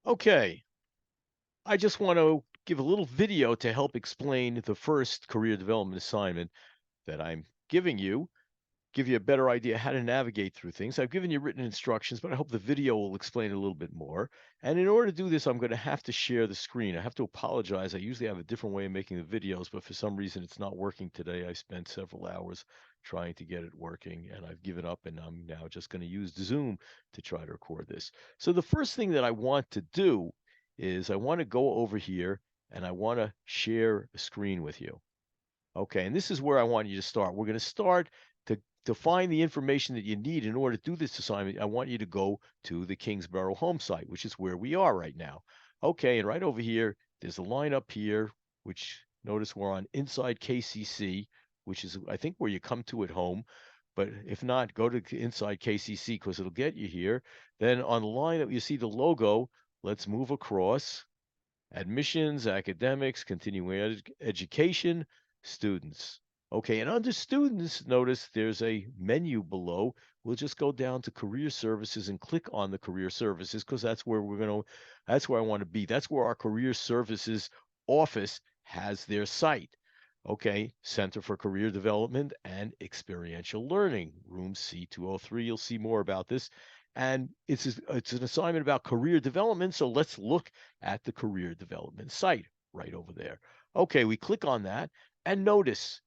Okay, I just want to give a little video to help explain the first career development assignment that I'm giving you, give you a better idea how to navigate through things. I've given you written instructions, but I hope the video will explain a little bit more. And in order to do this, I'm going to have to share the screen. I have to apologize. I usually have a different way of making the videos, but for some reason it's not working today. I spent several hours trying to get it working and I've given up and I'm now just going to use Zoom to try to record this. So the first thing that I want to do is I want to go over here and I want to share a screen with you. Okay, and this is where I want you to start. We're going to start to find the information that you need in order to do this assignment. I want you to go to the Kingsborough home site, which is where we are right now. Okay, and right over here, there's a line up here, which notice we're on inside KCC, which is I think where you come to at home. But if not, go to inside KCC because it'll get you here. Then on the line that you see the logo, let's move across. Admissions, academics, continuing education, students. Okay, and under students, notice there's a menu below. We'll just go down to career services and click on the career services because that's where I want to be. That's where our career services office has their site. Okay, Center for Career Development and Experiential Learning, room C203. You'll see more about this. And it's an assignment about career development. So let's look at the career development site right over there. Okay, we click on that and notice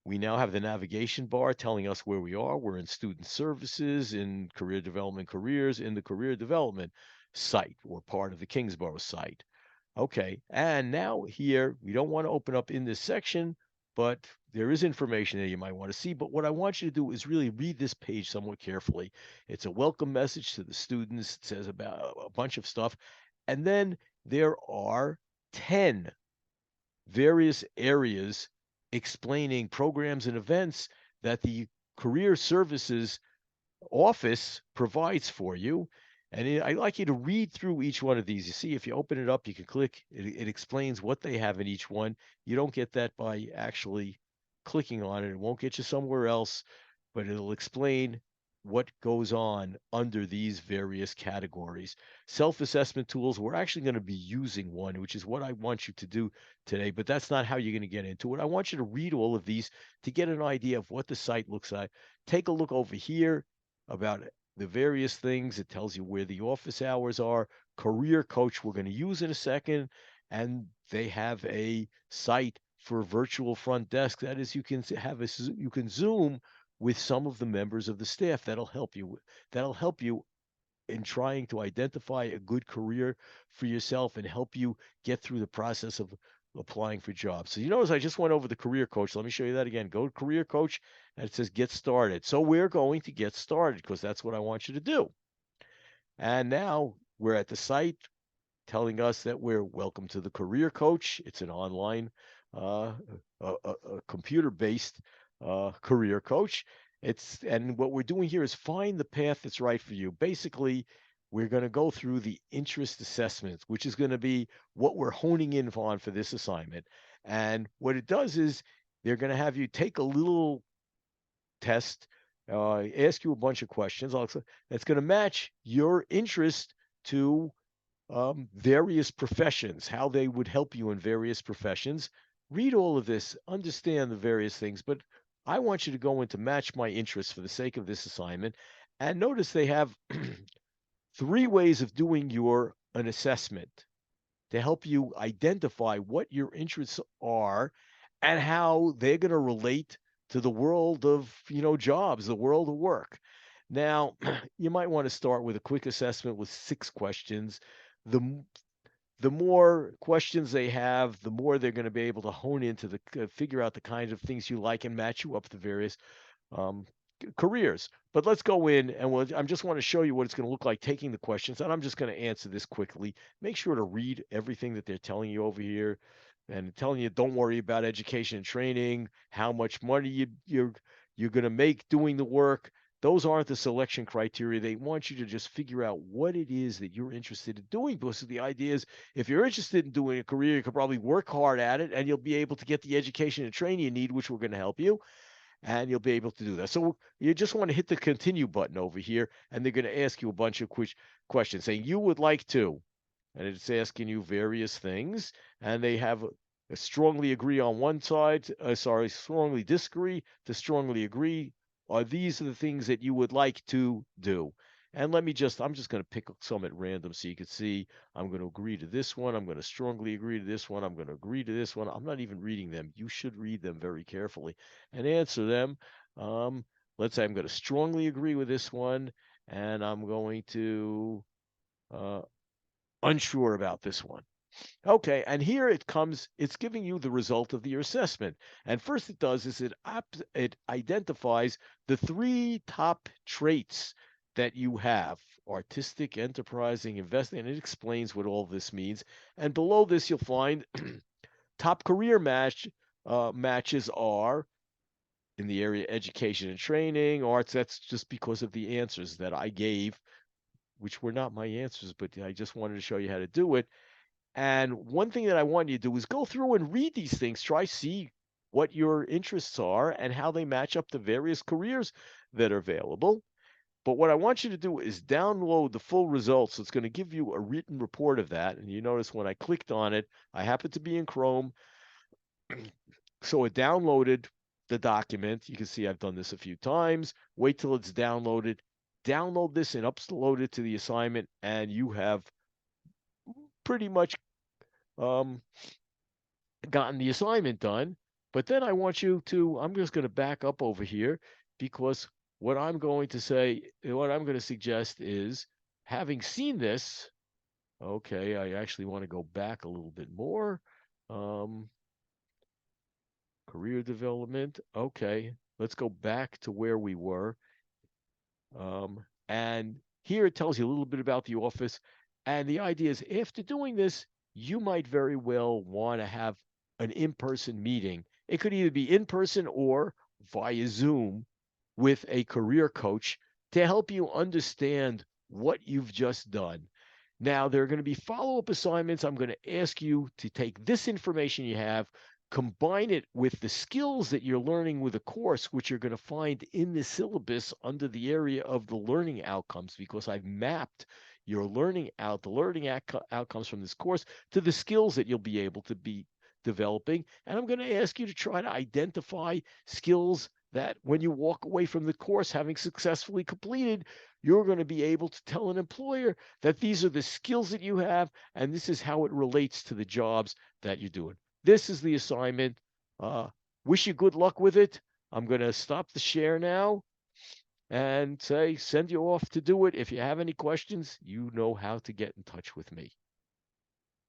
we now have the navigation bar telling us where we are. We're in student services, in career development careers, in the career development site or part of the Kingsborough site. Okay, and now here, we don't want to open up in this section, but there is information that you might want to see. But what I want you to do is really read this page somewhat carefully. It's a welcome message to the students. It says about a bunch of stuff. And then there are 10 various areas explaining programs and events that the career services office provides for you. And I'd like you to read through each one of these. You see, if you open it up, you can click, it explains what they have in each one. You don't get that by actually clicking on it. It won't get you somewhere else, but it'll explain what goes on under these various categories. Self-assessment tools, we're actually going to be using one, which is what I want you to do today, but that's not how you're going to get into it. I want you to read all of these to get an idea of what the site looks like. Take a look over here about the various things. It tells you where the office hours are. Career Coach, we're going to use in a second. And they have a site for virtual front desk. That is, you can you can Zoom with some of the members of the staff. That'll help you. That'll help you in trying to identify a good career for yourself and help you get through the process of applying for jobs. So you notice I just went over the career coach. Let me show you that again. Go to career coach and it says get started. So we're going to get started because that's what I want you to do. And now we're at the site telling us that we're welcome to the career coach. It's an online, uh, a computer-based career coach. And what we're doing here is find the path that's right for you. Basically, we're going to go through the interest assessments, which is going to be what we're honing in on for this assignment. And what it does is they're going to have you take a little test, ask you a bunch of questions. That's going to match your interest to various professions, how they would help you in various professions. Read all of this, understand the various things, but I want you to go into match my interests for the sake of this assignment. And notice they have three ways of doing an assessment to help you identify what your interests are and how they're going to relate to the world of, jobs, the world of work. Now, you might want to start with a quick assessment with 6 questions. The the more questions they have, the more they're going to be able to hone into figure out the kinds of things you like and match you up to various um, careers. But let's go in and I just want to show you what it's going to look like taking the questions. And I'm just going to answer this quickly. Make sure to read everything that they're telling you over here and telling you don't worry about education and training, how much money you're going to make doing the work. Those aren't the selection criteria. They want you to just figure out what it is that you're interested in doing. Because the idea is if you're interested in doing a career, you could probably work hard at it and you'll be able to get the education and training you need, which we're going to help you. and you'll be able to do that. So you just want to hit the continue button over here, and they're going to ask you a bunch of questions saying you would like to, and it's asking you various things, and they have a strongly agree on one side, strongly disagree to strongly agree. Are these the things that you would like to do? And I'm just going to pick some at random so you can see. I'm going to agree to this one. I'm going to strongly agree to this one. I'm going to agree to this one. I'm not even reading them. You should read them very carefully and answer them. Um, let's say I'm going to strongly agree with this one, and I'm going to uh, unsure about this one. Okay, and here it comes, it's giving you the result of your assessment. And first it does is it identifies the 3 top traits that you have: artistic, enterprising, investing, and it explains what all this means. And below this you'll find top career matches are in the area education and training, arts. That's just because of the answers that I gave, which were not my answers, but I just wanted to show you how to do it. And one thing that I want you to do is go through and read these things, try see what your interests are and how they match up to various careers that are available. But what I want you to do is download the full results. It's going to give you a written report of that. And you notice when I clicked on it, I happen to be in Chrome. So it downloaded the document. You can see I've done this a few times. Wait till it's downloaded. Download this and upload it to the assignment, and you have pretty much um, gotten the assignment done. But then I want you to, I'm just going to back up over here because what I'm going to suggest is, having seen this, okay, I actually want to go back a little bit more. Career development. Okay, let's go back to where we were. And here it tells you a little bit about the office. And the idea is, after doing this, you might very well want to have an in-person meeting. It could either be in person or via Zoom with a career coach to help you understand what you've just done. Now, there are going to be follow-up assignments. I'm going to ask you to take this information you have, combine it with the skills that you're learning with a course, which you're going to find in the syllabus under the area of the learning outcomes, because I've mapped your the learning outcomes from this course to the skills that you'll be able to be developing. And I'm going to ask you to try to identify skills that when you walk away from the course having successfully completed, you're going to be able to tell an employer that these are the skills that you have and this is how it relates to the jobs that you're doing. This is the assignment. Wish you good luck with it. I'm going to stop the share now and send you off to do it. If you have any questions, you know how to get in touch with me.